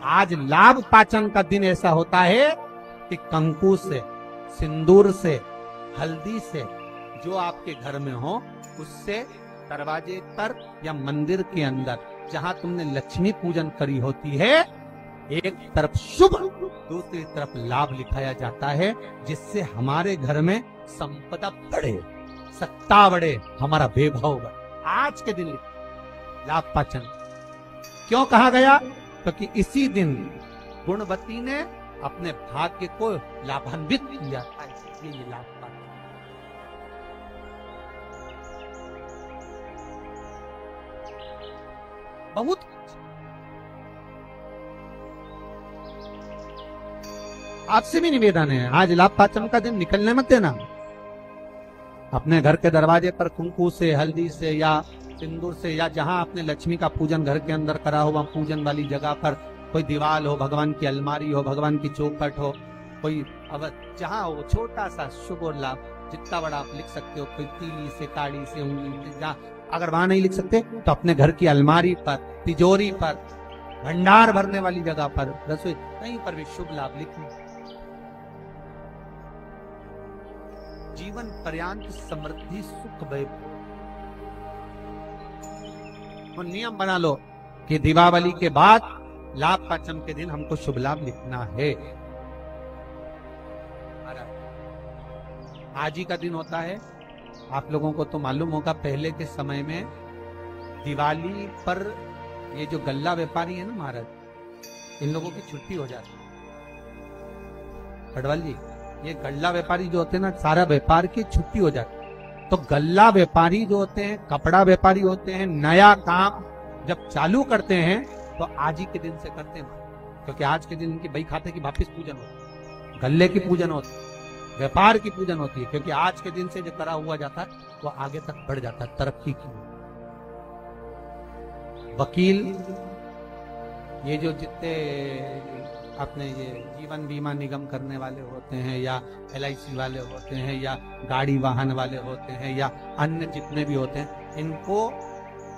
आज लाभ पाचन का दिन ऐसा होता है कि कंकु से, सिंदूर से, हल्दी से, जो आपके घर में हो उससे दरवाजे पर या मंदिर के अंदर जहां तुमने लक्ष्मी पूजन करी होती है, एक तरफ शुभ दूसरी तरफ लाभ लिखाया जाता है, जिससे हमारे घर में संपदा बढ़े, सत्ता बढ़े, हमारा वैभव बढ़े। आज के दिन लाभ पाचन क्यों कहा गया? क्योंकि इसी दिन गुणवती ने अपने भाग्य को लाभान्वित किया था, इसलिए ये लाभ पाचन। बहुत आपसे भी निवेदन है, आज लाभ पाचन का दिन निकलने मत देना। अपने घर के दरवाजे पर कुंकू से, हल्दी से या सिंदूर से, या जहां आपने लक्ष्मी का पूजन घर के अंदर करा हो, पूजन वाली जगह पर कोई दीवार हो, भगवान की अलमारी हो, भगवान की चौखट हो, कोई अब जहां हो, छोटा सा शुभ और लाभ जितना बड़ा आप लिख सकते हो, कोई तीली से, ताड़ी से, उंगली से, जहां अगर वहां नहीं लिख सकते तो अपने घर की अलमारी पर, तिजोरी पर, भंडार भरने वाली जगह पर, रसोई, कहीं पर भी शुभ लाभ लिखना। जीवन पर्यंत समृद्धि सुख वैभव। तो नियम बना लो कि दीपावली के बाद लाभ पाचम के दिन हमको शुभ लाभ लिखना है। आज ही का दिन होता है। आप लोगों को तो मालूम होगा, पहले के समय में दिवाली पर ये जो गल्ला व्यापारी है ना महाराज, इन लोगों की छुट्टी हो जाती है। पटवाल जी, ये गल्ला व्यापारी जो होते हैं ना, सारा व्यापार की छुट्टी हो जाती है। तो गल्ला व्यापारी जो होते हैं, कपड़ा व्यापारी होते हैं, नया काम जब चालू करते हैं तो आज ही के दिन से करते हैं, क्योंकि आज के दिन इनकी बही खाते की वापिस पूजन होती है, गल्ले की पूजन होती है, व्यापार की पूजन होती है, क्योंकि आज के दिन से जो करा हुआ जाता है वो आगे तक बढ़ जाता है, तरक्की की। वकील, ये जो जितने अपने ये जीवन बीमा निगम करने वाले होते हैं, या LIC वाले होते हैं, या गाड़ी वाहन वाले होते हैं, या अन्य जितने भी होते हैं, इनको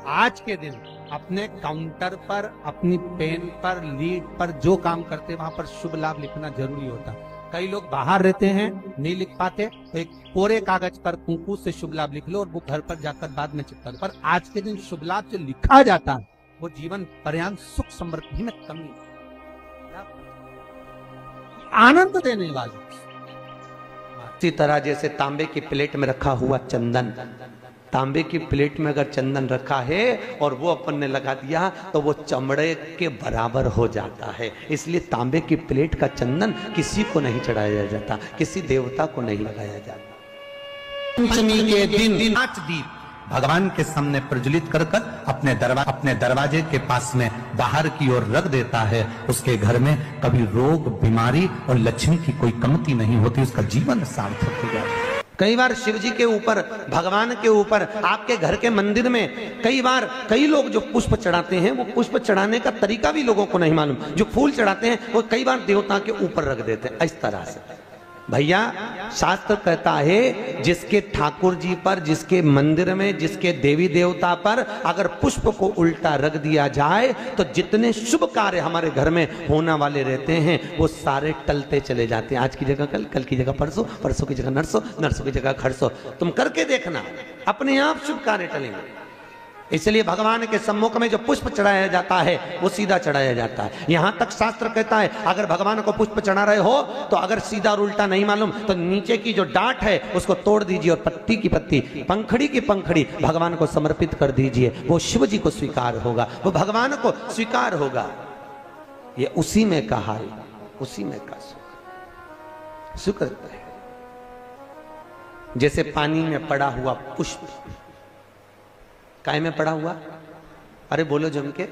आज के दिन अपने काउंटर पर, अपनी पेन पर, लीड पर जो काम करते हैं वहां पर शुभ लाभ लिखना जरूरी होता है। कई लोग बाहर रहते हैं, नहीं लिख पाते, तो एक कोरे कागज पर कुंकू से शुभ लाभ लिख लो और वो घर पर जाकर बाद में चिपका दो। पर आज के दिन शुभ लाभ जो लिखा जाता है वो जीवन पर्यंत सुख समृद्धि में कमी, आनंद देने वाले। इसी तरह जैसे तांबे की प्लेट में रखा हुआ चंदन, तांबे की प्लेट में अगर चंदन रखा है और वो अपन ने लगा दिया तो वो चमड़े के बराबर हो जाता है। इसलिए तांबे की प्लेट का चंदन किसी को नहीं चढ़ाया जाता, किसी देवता को नहीं लगाया जाता। पंचमी के दिन 5 दीप भगवान के सामने प्रज्वलित कर कर अपने दरवाजे के पास में बाहर की ओर रख देता है। उसके घर में कभी रोग, बीमारी और लक्ष्मी की कोई कमती नहीं होती, उसका जीवन सार्थक हो जाता है। कई बार शिव जी के ऊपर, भगवान के ऊपर, आपके घर के मंदिर में कई बार कई लोग जो पुष्प चढ़ाते हैं, वो पुष्प चढ़ाने का तरीका भी लोगों को नहीं मालूम। जो फूल चढ़ाते हैं वो कई बार देवता के ऊपर रख देते हैं इस तरह से। भैया, शास्त्र कहता है जिसके ठाकुर जी पर, जिसके मंदिर में, जिसके देवी देवता पर अगर पुष्प को उल्टा रख दिया जाए तो जितने शुभ कार्य हमारे घर में होने वाले रहते हैं वो सारे टलते चले जाते हैं। आज की जगह कल, कल की जगह परसों, परसों की जगह नरसों, नरसों की जगह खरसों। तुम करके देखना, अपने आप शुभ कार्य टलेंगे। इसलिए भगवान के सम्मुख में जो पुष्प चढ़ाया जाता है वो सीधा चढ़ाया जाता है। यहां तक शास्त्र कहता है अगर भगवान को पुष्प चढ़ा रहे हो तो अगर सीधा और उल्टा नहीं मालूम तो नीचे की जो डांट है उसको तोड़ दीजिए और पत्ती की पत्ती, पंखड़ी की पंखड़ी भगवान को समर्पित कर दीजिए। वो शिव जी को स्वीकार होगा, वो भगवान को स्वीकार होगा। ये उसी में का हाल, उसी में का सुख। शुक्र है जैसे पानी में पड़ा हुआ पुष्प, काय में पड़ा हुआ, अरे बोलो जम के,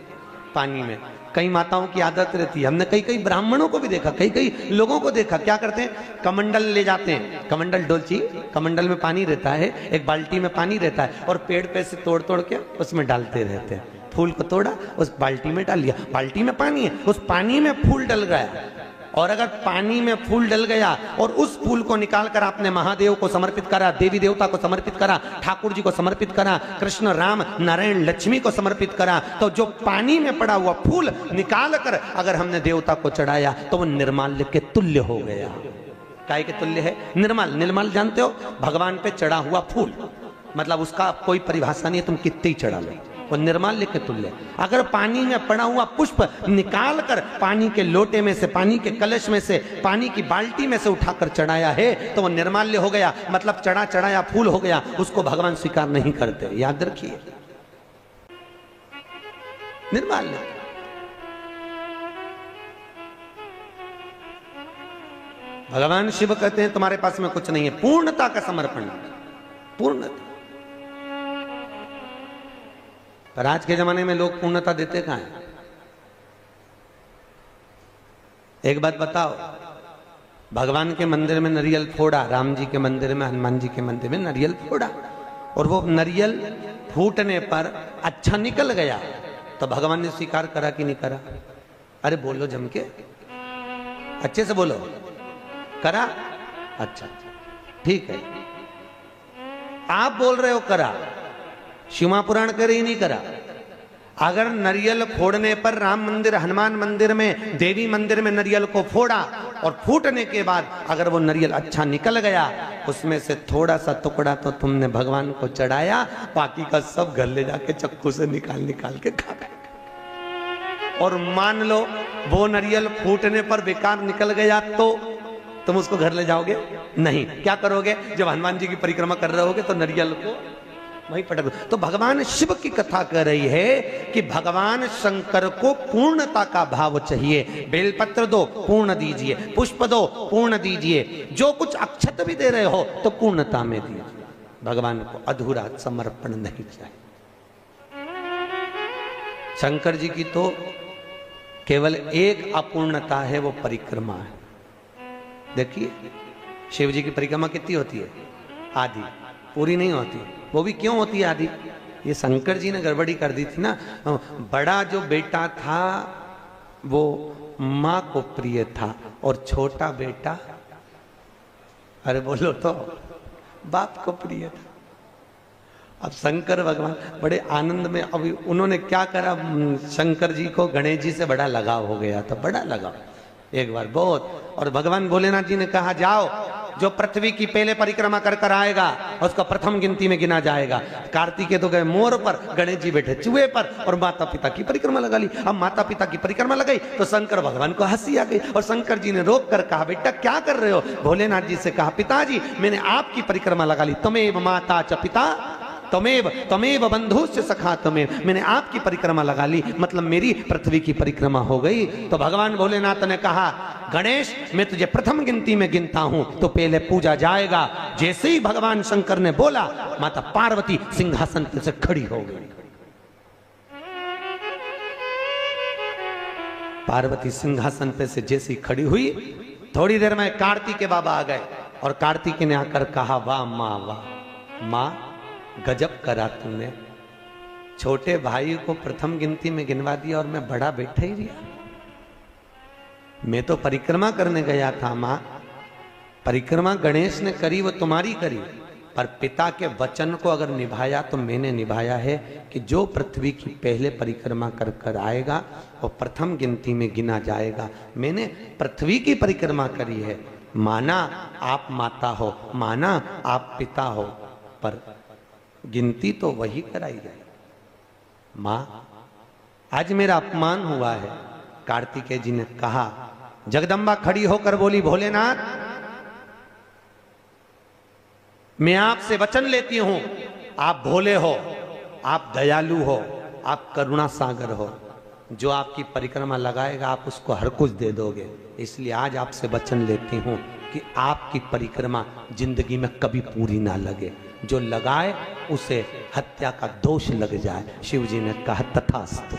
पानी में। कई माताओं की आदत रहती है, हमने कई कई ब्राह्मणों को भी देखा, कई कई लोगों को देखा, क्या करते हैं, कमंडल ले जाते हैं, कमंडल डोलची, कमंडल में पानी रहता है, एक बाल्टी में पानी रहता है और पेड़ पे से तोड़ तोड़ के उसमें डालते रहते हैं। फूल को तोड़ा, उस बाल्टी में डाल लिया, बाल्टी में पानी है, उस पानी में फूल डल गया। और अगर पानी में फूल डल गया और उस फूल को निकालकर आपने महादेव को समर्पित करा, देवी देवता को समर्पित करा, ठाकुर जी को समर्पित करा, कृष्ण राम नारायण लक्ष्मी को समर्पित करा, तो जो पानी में पड़ा हुआ फूल निकालकर अगर हमने देवता को चढ़ाया तो वो निर्माल्य के तुल्य हो गया। काय के तुल्य है? निर्मल। निर्मल जानते हो? भगवान पे चढ़ा हुआ फूल, मतलब उसका कोई परिभाषा नहीं है, तुम कितने ही चढ़ा लो, वो निर्माल्य के तुल्य। अगर पानी में पड़ा हुआ पुष्प निकाल कर पानी के लोटे में से, पानी के कलश में से, पानी की बाल्टी में से उठाकर चढ़ाया है तो वो निर्माल्य हो गया, मतलब चढ़ा चढ़ाया फूल हो गया, उसको भगवान स्वीकार नहीं करते, याद रखिए। निर्माल्य। भगवान शिव कहते हैं तुम्हारे पास में कुछ नहीं है, पूर्णता का समर्पण, पूर्णता। पर आज के जमाने में लोग पूर्णता देते कहां हैं? एक बात बताओ, भगवान के मंदिर में नारियल फोड़ा, राम जी के मंदिर में, हनुमान जी के मंदिर में नारियल फोड़ा, और वो नारियल फूटने पर अच्छा निकल गया तो भगवान ने स्वीकार करा कि नहीं करा? अरे बोलो जम के, अच्छे से बोलो। करा? अच्छा ठीक है, आप बोल रहे हो करा, शिव पुराण करे ही नहीं करा। अगर नारियल फोड़ने पर राम मंदिर, हनुमान मंदिर में, देवी मंदिर में नारियल को फोड़ा और फूटने के बाद अगर वो नारियल अच्छा निकल गया, उसमें से थोड़ा सा टुकड़ा तो तुमने भगवान को चढ़ाया, बाकी का सब घर ले जाके चक्कू से निकाल निकाल के खा गए। और मान लो वो नारियल फूटने पर बेकार निकल गया तो तुम उसको घर ले जाओगे? नहीं। क्या करोगे? जब हनुमान जी की परिक्रमा कर रहे होगे तो नारियल को वहीं पटक दो। तो भगवान शिव की कथा कर रही है कि भगवान शंकर को पूर्णता का भाव चाहिए। बेलपत्र दो, पूर्ण दीजिए, पुष्प दो, पूर्ण दीजिए, जो कुछ अक्षत भी दे रहे हो तो पूर्णता में दीजिए। भगवान को अधूरा समर्पण नहीं चाहिए। शंकर जी की तो केवल एक अपूर्णता है, वो परिक्रमा है। देखिए शिव जी की परिक्रमा कितनी होती है? आधी, पूरी नहीं होती। वो भी क्यों होती है आधी? ये शंकर जी ने गड़बड़ी कर दी थी ना। बड़ा जो बेटा था वो माँ को प्रिय था और छोटा बेटा, अरे बोलो तो, बाप को प्रिय था। अब शंकर भगवान बड़े आनंद में, अभी उन्होंने क्या करा, शंकर जी को गणेश जी से बड़ा लगाव हो गया था, बड़ा लगाव एक बार बहुत। और भगवान भोलेनाथ जी ने कहा जाओ, जो पृथ्वी की पहले परिक्रमा कर कर आएगा उसका प्रथम गिनती में गिना जाएगा। कार्तिकेय तो गए मोर पर, गणेश जी बैठे चूहे पर, और माता पिता की परिक्रमा लगा ली। अब माता पिता की परिक्रमा लगाई तो शंकर भगवान को हंसी आ गई, और शंकर जी ने रोक कर कहा बेटा क्या कर रहे हो? भोलेनाथ जी से कहा पिताजी मैंने आपकी परिक्रमा लगा ली, तमेव माता च पिता तमेव बंधुश्च सखा तमेव, मैंने आपकी परिक्रमा लगा ली, मतलब मेरी पृथ्वी की परिक्रमा हो गई। तो भगवान भोलेनाथ ने कहा गणेश मैं तुझे प्रथम गिनती में गिनता हूं तो पहले पूजा जाएगा। जैसे ही भगवान शंकर ने बोला, माता पार्वती सिंहासन से खड़ी हो गई। पार्वती सिंहासन पे से जैसी खड़ी हुई, थोड़ी देर में कार्तिकेय बाबा आ गए, और कार्तिकेय ने आकर कहा वाह माँ, वाह माँ, गजब करा तुमने, छोटे भाई को प्रथम गिनती में गिनवा दिया और मैं बड़ा बैठा ही रहा। मैं तो परिक्रमा करने गया था माँ, परिक्रमा गणेश ने करी वो तुम्हारी करी, पर पिता के वचन को अगर निभाया तो मैंने निभाया है कि जो पृथ्वी की पहले परिक्रमा कर कर आएगा वो प्रथम गिनती में गिना जाएगा। मैंने पृथ्वी की परिक्रमा करी है, माना आप माता हो, माना आप पिता हो, पर गिनती तो वही कराई जाए। मां आज मेरा अपमान हुआ है। कार्तिकेय जी ने कहा, जगदम्बा खड़ी होकर बोली भोलेनाथ मैं आपसे वचन लेती हूं, आप भोले हो, आप दयालु हो, आप करुणा सागर हो, जो आपकी परिक्रमा लगाएगा आप उसको हर कुछ दे दोगे, इसलिए आज आपसे वचन लेती हूं कि आपकी परिक्रमा जिंदगी में कभी पूरी ना लगे, जो लगाए उसे हत्या का दोष लग जाए। शिव जी ने कहा तथास्तु,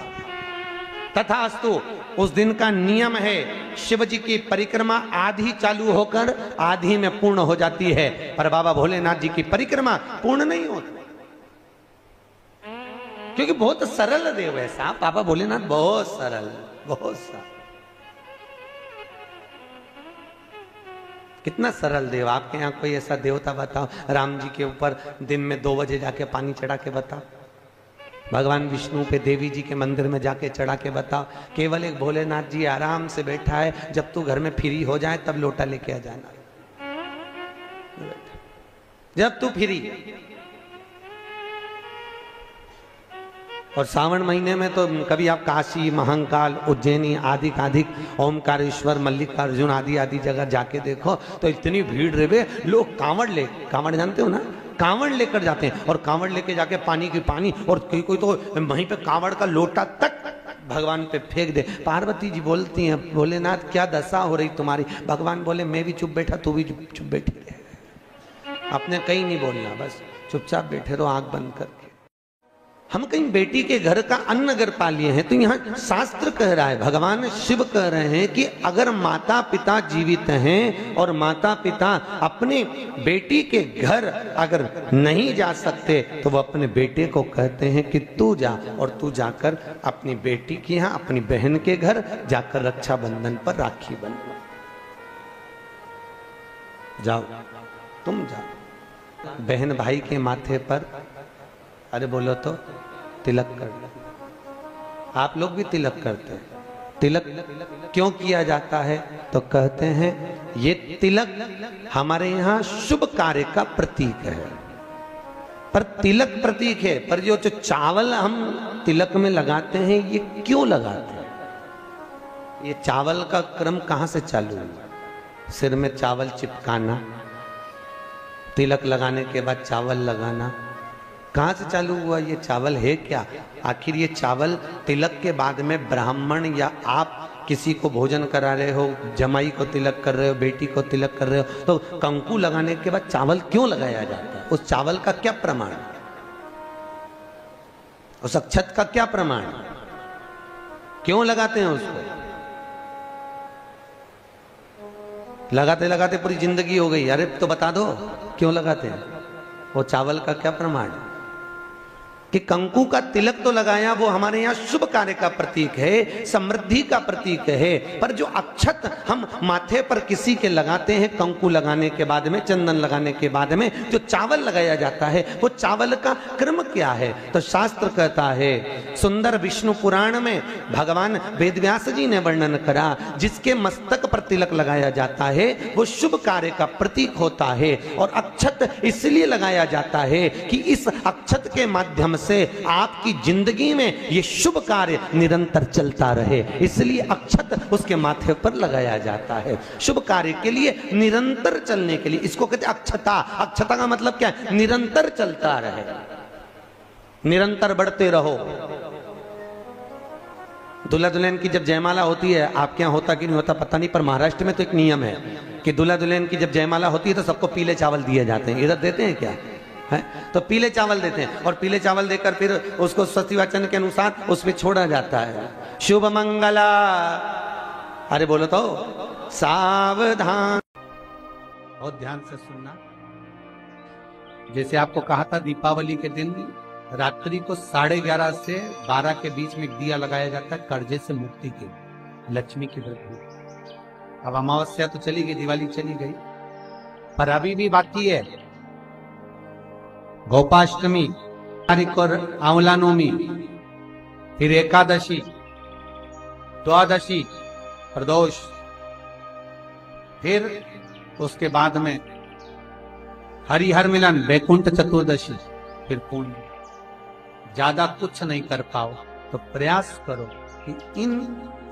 तथास्तु। उस दिन का नियम है, शिव जी की परिक्रमा आधी चालू होकर आधी में पूर्ण हो जाती है, पर बाबा भोलेनाथ जी की परिक्रमा पूर्ण नहीं होती, क्योंकि बहुत सरल देव है साहब बाबा भोलेनाथ, बहुत सरल, बहुत सरल। कितना सरल देव। आपके यहाँ कोई ऐसा देवता बताओ, राम जी के ऊपर दिन में 2 बजे जाके पानी चढ़ा के बताओ, भगवान विष्णु पे देवी जी के मंदिर में जाके चढ़ा के बताओ। केवल एक भोलेनाथ जी आराम से बैठा है, जब तू घर में फ्री हो जाए तब लोटा लेके आ जाना, जब तू फ्री। और सावन महीने में तो कभी आप काशी, महाकाल, उज्जैनी आदि ओमकारेश्वर, मल्लिकार्जुन आदि आदि जगह जाके देखो तो इतनी भीड़ रहे, लोग कांवड़ जानते हो ना, कांवड़ लेकर जाते हैं और कांवड़ लेके जाके पानी की पानी, और कोई तो वहीं पे कांवड़ का लोटा तक भगवान पे फेंक दे। पार्वती जी बोलती हैं, भोलेनाथ क्या दशा हो रही तुम्हारी? भगवान बोले मैं भी चुप बैठा, तू भी चुप बैठी है, आपने कहीं नहीं बोलना, बस चुपचाप बैठे रहो आंख बंद करके। हम कहीं बेटी के घर का अन्न अगर पा लिए हैं तो यहाँ शास्त्र कह रहा है, भगवान शिव कह रहे हैं कि अगर माता पिता जीवित हैं और माता पिता अपने बेटी के घर अगर नहीं जा सकते तो वो अपने बेटे को कहते हैं कि तू जा, और तू जाकर अपनी बेटी के यहाँ, अपनी बहन के घर जाकर रक्षाबंधन पर राखी बंधो, जाओ तुम जाओ। बहन भाई के माथे पर, अरे बोलो तो, तिलक कर लो। आप लोग भी तिलक करते हैं। तिलक क्यों किया जाता है? तो कहते हैं ये तिलक हमारे यहाँ शुभ कार्य का प्रतीक है। पर तिलक प्रतीक है, पर जो चावल हम तिलक में लगाते हैं ये क्यों लगाते हैं? ये चावल का क्रम कहां से चालू हुआ? सिर में चावल चिपकाना, तिलक लगाने के बाद चावल लगाना, कहां से चालू हुआ? ये चावल है क्या? आखिर ये चावल तिलक के बाद में ब्राह्मण या आप किसी को भोजन करा रहे हो, जमाई को तिलक कर रहे हो, बेटी को तिलक कर रहे हो, तो कंकु लगाने के बाद चावल क्यों लगाया जाता है? उस चावल का क्या प्रमाण? उस अक्षत का क्या प्रमाण? क्यों लगाते हैं उसको? लगाते लगाते पूरी जिंदगी हो गई, अरे तो बता दो क्यों लगाते हैं? वो चावल का क्या प्रमाण कि कंकु का तिलक तो लगाया, वो हमारे यहाँ शुभ कार्य का प्रतीक है, समृद्धि का प्रतीक है। पर जो अक्षत हम माथे पर किसी के लगाते हैं कंकु लगाने के बाद में, चंदन लगाने के बाद में जो चावल लगाया जाता है, वो चावल का क्रम क्या है? तो शास्त्र कहता है, सुंदर विष्णु पुराण में भगवान वेदव्यास जी ने वर्णन करा, जिसके मस्तक पर तिलक लगाया जाता है वो शुभ कार्य का प्रतीक होता है। और अक्षत इसलिए लगाया जाता है कि इस अक्षत के माध्यम से आपकी जिंदगी में ये शुभ कार्य निरंतर चलता रहे, इसलिए अक्षत उसके माथे पर लगाया जाता है, शुभ कार्य के लिए, निरंतर चलने के लिए। इसको कहते हैं अक्षता। अक्षता का मतलब क्या है? निरंतर चलता रहे, निरंतर बढ़ते रहो। दूल्हा दुल्हन की जब जयमाला होती है, आपके यहाँ होता कि नहीं होता पता नहीं, पर महाराष्ट्र में तो एक नियम है कि दूल्हा दुल्हन की जब जयमाला होती है तो सबको पीले चावल दिए जाते हैं। इधर देते हैं क्या? है तो पीले चावल देते हैं, और पीले चावल देकर फिर उसको स्वस्ति वाचन के अनुसार उस पर छोड़ा जाता है, शुभ मंगला। अरे बोलो तो, सावधान। बहुत ध्यान से सुनना। जैसे आपको कहा था, दीपावली के दिन रात्रि को 11:30 से 12 के बीच में एक दिया लगाया जाता है कर्जे से मुक्ति के, लक्ष्मी की वृद्धि। अब अमावस्या तो चली गई, दिवाली चली गई, पर अभी भी बाकी है गोपाष्टमी तारीख और आंवला नवमी, फिर एकादशी, द्वादशी, प्रदोष, फिर उसके बाद में हरिहर मिलन, बैकुंठ चतुर्दशी, फिर पुण्य। ज्यादा कुछ नहीं कर पाओ तो प्रयास करो कि इन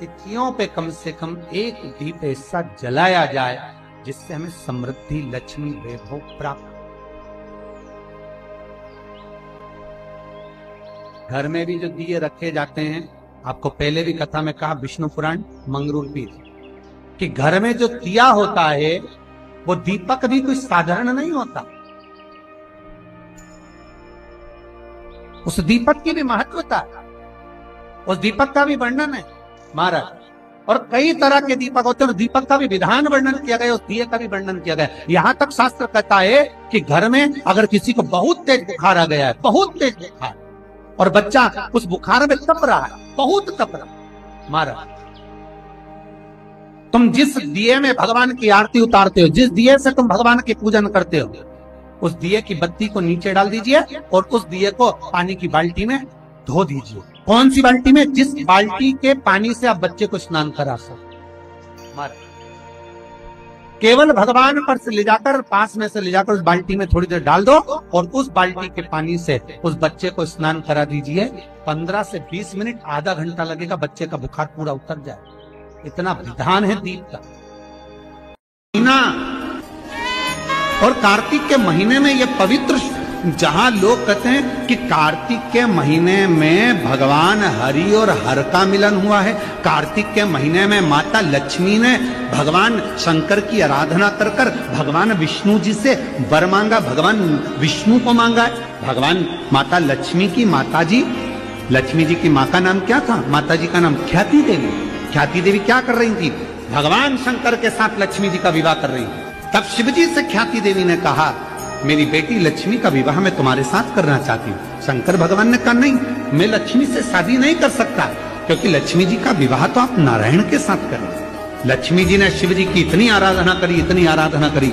तिथियों पे कम से कम एक दीप ऐसा जलाया जाए जिससे हमें समृद्धि, लक्ष्मी, वैभव प्राप्त। घर में भी जो दिए रखे जाते हैं, आपको पहले भी कथा में कहा, विष्णु पुराण मंगरूपी, कि घर में जो दिया होता है वो दीपक भी कोई साधारण नहीं होता, उस दीपक की भी महत्वता है, उस दीपक का भी वर्णन है महाराज। और कई तरह के दीपक होते हैं, और दीपक का भी विधान वर्णन किया गया, उस दिए का भी वर्णन किया गया। यहां तक शास्त्र कहता है कि घर में अगर किसी को बहुत तेज बुखार आ गया है, बहुत तेज बुखार, और बच्चा उस बुखार में तप रहा है, बहुत तप रहा महाराज, तुम जिस दिए में भगवान की आरती उतारते हो, जिस दिए से तुम भगवान की पूजन करते हो, उस दिए की बत्ती को नीचे डाल दीजिए और उस दिए को पानी की बाल्टी में धो दीजिए। कौन सी बाल्टी में? जिस बाल्टी के पानी से आप बच्चे को स्नान करा सको। केवल भगवान पर से ले जाकर, पास में से ले जाकर उस बाल्टी में थोड़ी देर डाल दो और उस बाल्टी के पानी से उस बच्चे को स्नान करा दीजिए। 15 से 20 मिनट, आधा घंटा लगेगा, बच्चे का बुखार पूरा उतर जाए। इतना विधान है दीप का। और कार्तिक के महीने में ये पवित्र, जहां लोग कहते हैं कि कार्तिक के महीने में भगवान हरि और हर का मिलन हुआ है, कार्तिक के महीने में माता लक्ष्मी ने भगवान शंकर की आराधना कर कर भगवान विष्णु जी से वर मांगा, भगवान विष्णु को मांगा है। भगवान माता लक्ष्मी की माता जी, लक्ष्मी जी की माँ का नाम क्या था? माता जी का नाम ख्याति देवी। ख्याति देवी क्या कर रही थी? भगवान शंकर के साथ लक्ष्मी जी का विवाह कर रही थी। तब शिवजी से ख्याति देवी ने कहा, मेरी बेटी लक्ष्मी का विवाह मैं तुम्हारे साथ करना चाहती हूँ। शंकर भगवान ने कहा, नहीं, मैं लक्ष्मी से शादी नहीं कर सकता, क्योंकि लक्ष्मी जी का विवाह तो आप नारायण के साथ करें। लक्ष्मी जी ने शिव जी की इतनी आराधना करी, इतनी आराधना करी।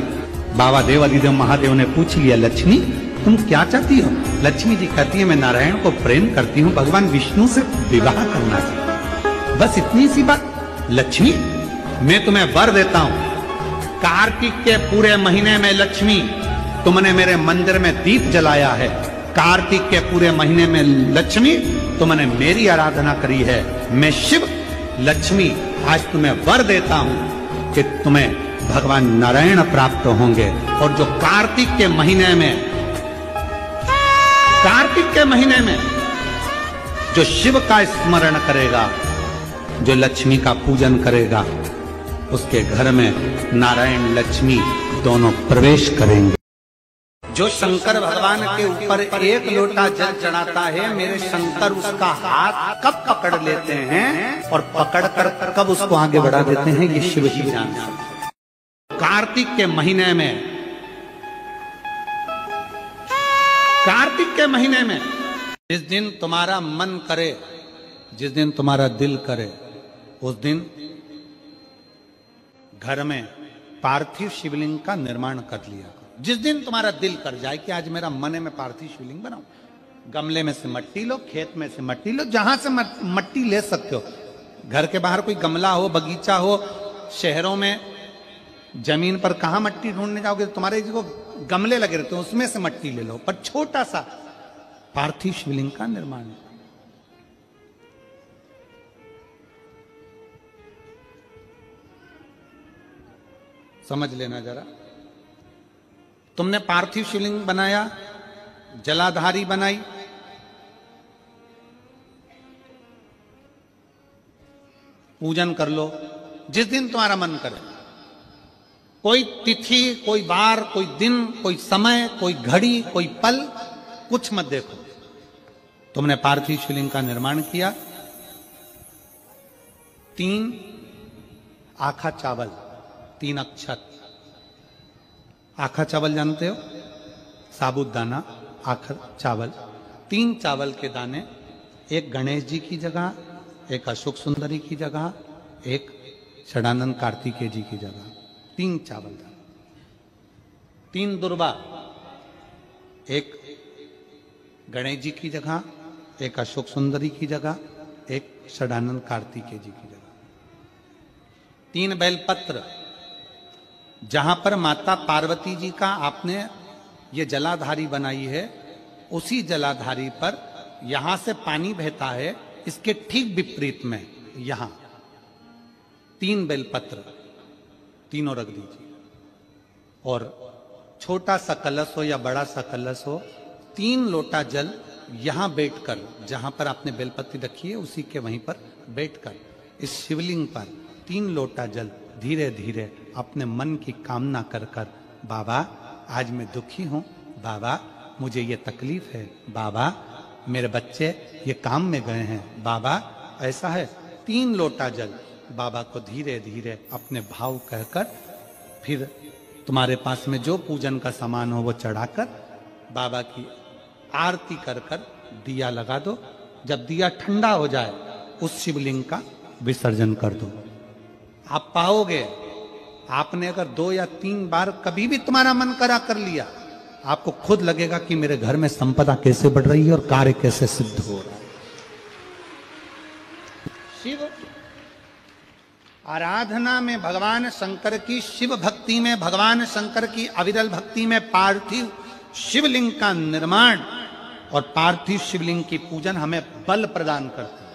बाबा देव आदिदेव महादेव ने पूछ लिया, लक्ष्मी तुम क्या चाहती हो? लक्ष्मी जी कहती है, मैं नारायण को प्रेम करती हूँ, भगवान विष्णु से विवाह करना चाहती। बस इतनी सी बात। लक्ष्मी, मैं तुम्हें वर देता हूं, कार्तिक के पूरे महीने में लक्ष्मी तुमने मेरे मंदिर में दीप जलाया है, कार्तिक के पूरे महीने में लक्ष्मी तुमने मेरी आराधना करी है, मैं शिव लक्ष्मी आज तुम्हें वर देता हूं कि तुम्हें भगवान नारायण प्राप्त होंगे। और जो कार्तिक के महीने में जो शिव का स्मरण करेगा, जो लक्ष्मी का पूजन करेगा, उसके घर में नारायण लक्ष्मी दोनों प्रवेश करेंगे। जो शंकर भगवान के ऊपर एक लोटा जल चढ़ाता है, मेरे शंकर उसका हाथ कब पकड़ लेते हैं और पकड़ कर कब उसको आगे बढ़ा देते हैं, ये शिव ही जानते हैं। कार्तिक के महीने में जिस दिन तुम्हारा मन करे, जिस दिन तुम्हारा दिल करे, उस दिन घर में पार्थिव शिवलिंग का निर्माण कर लिया। जिस दिन तुम्हारा दिल कर जाए कि आज मेरा मन है मैं पार्थिव शिवलिंग बनाऊं, गमले में से मट्टी लो, खेत में से मट्टी लो, जहां से मट्टी ले सकते हो। घर के बाहर कोई गमला हो, बगीचा हो, शहरों में जमीन पर कहां मट्टी ढूंढने जाओगे? तुम्हारे जो गमले लगे रहते हैं उसमें से मट्टी ले लो, पर छोटा सा पार्थिव शिवलिंग का निर्माण। समझ लेना जरा, तुमने पार्थिव शिवलिंग बनाया, जलाधारी बनाई, पूजन कर लो जिस दिन तुम्हारा मन करे। कोई तिथि, कोई बार, कोई दिन, कोई समय, कोई घड़ी, कोई पल, कुछ मत देखो। तुमने पार्थिव शिवलिंग का निर्माण किया। 3 आखा चावल, 3 अक्षत। आखा चावल जानते हो? साबुदाना, आखा चावल। 3 चावल के दाने, एक गणेश जी की जगह, एक अशोक सुंदरी की जगह, एक षडानंद कार्तिकेय जी की जगह। 3 चावल दाने, 3 दुर्वा, एक गणेश जी की जगह, एक अशोक सुंदरी की जगह, एक षडानंद कार्तिकेय जी की जगह। 3 बेलपत्र, जहां पर माता पार्वती जी का आपने ये जलाधारी बनाई है, उसी जलाधारी पर यहां से पानी बहता है, इसके ठीक विपरीत में यहां 3 बेलपत्र, तीनों रख दीजिए। और छोटा सा कलश हो या बड़ा सा कलश हो, 3 लोटा जल यहां बैठकर, जहां पर आपने बेलपत्ती रखी है उसी के वहीं पर बैठकर इस शिवलिंग पर 3 लोटा जल धीरे धीरे अपने मन की कामना कर कर, बाबा आज मैं दुखी हूं, बाबा मुझे ये तकलीफ है, बाबा मेरे बच्चे ये काम में गए हैं, बाबा ऐसा है। 3 लोटा जल बाबा को धीरे धीरे अपने भाव कहकर, फिर तुम्हारे पास में जो पूजन का सामान हो वो चढ़ाकर बाबा की आरती कर कर दिया लगा दो। जब दिया ठंडा हो जाए उस शिवलिंग का विसर्जन कर दो। आप पाओगे, आपने अगर 2 या 3 बार कभी भी तुम्हारा मन करा कर लिया, आपको खुद लगेगा कि मेरे घर में संपदा कैसे बढ़ रही है और कार्य कैसे सिद्ध हो रहा है। शिव आराधना में भगवान शंकर की, शिव भक्ति में भगवान शंकर की अविरल भक्ति में पार्थिव शिवलिंग का निर्माण और पार्थिव शिवलिंग की पूजन हमें बल प्रदान करती है।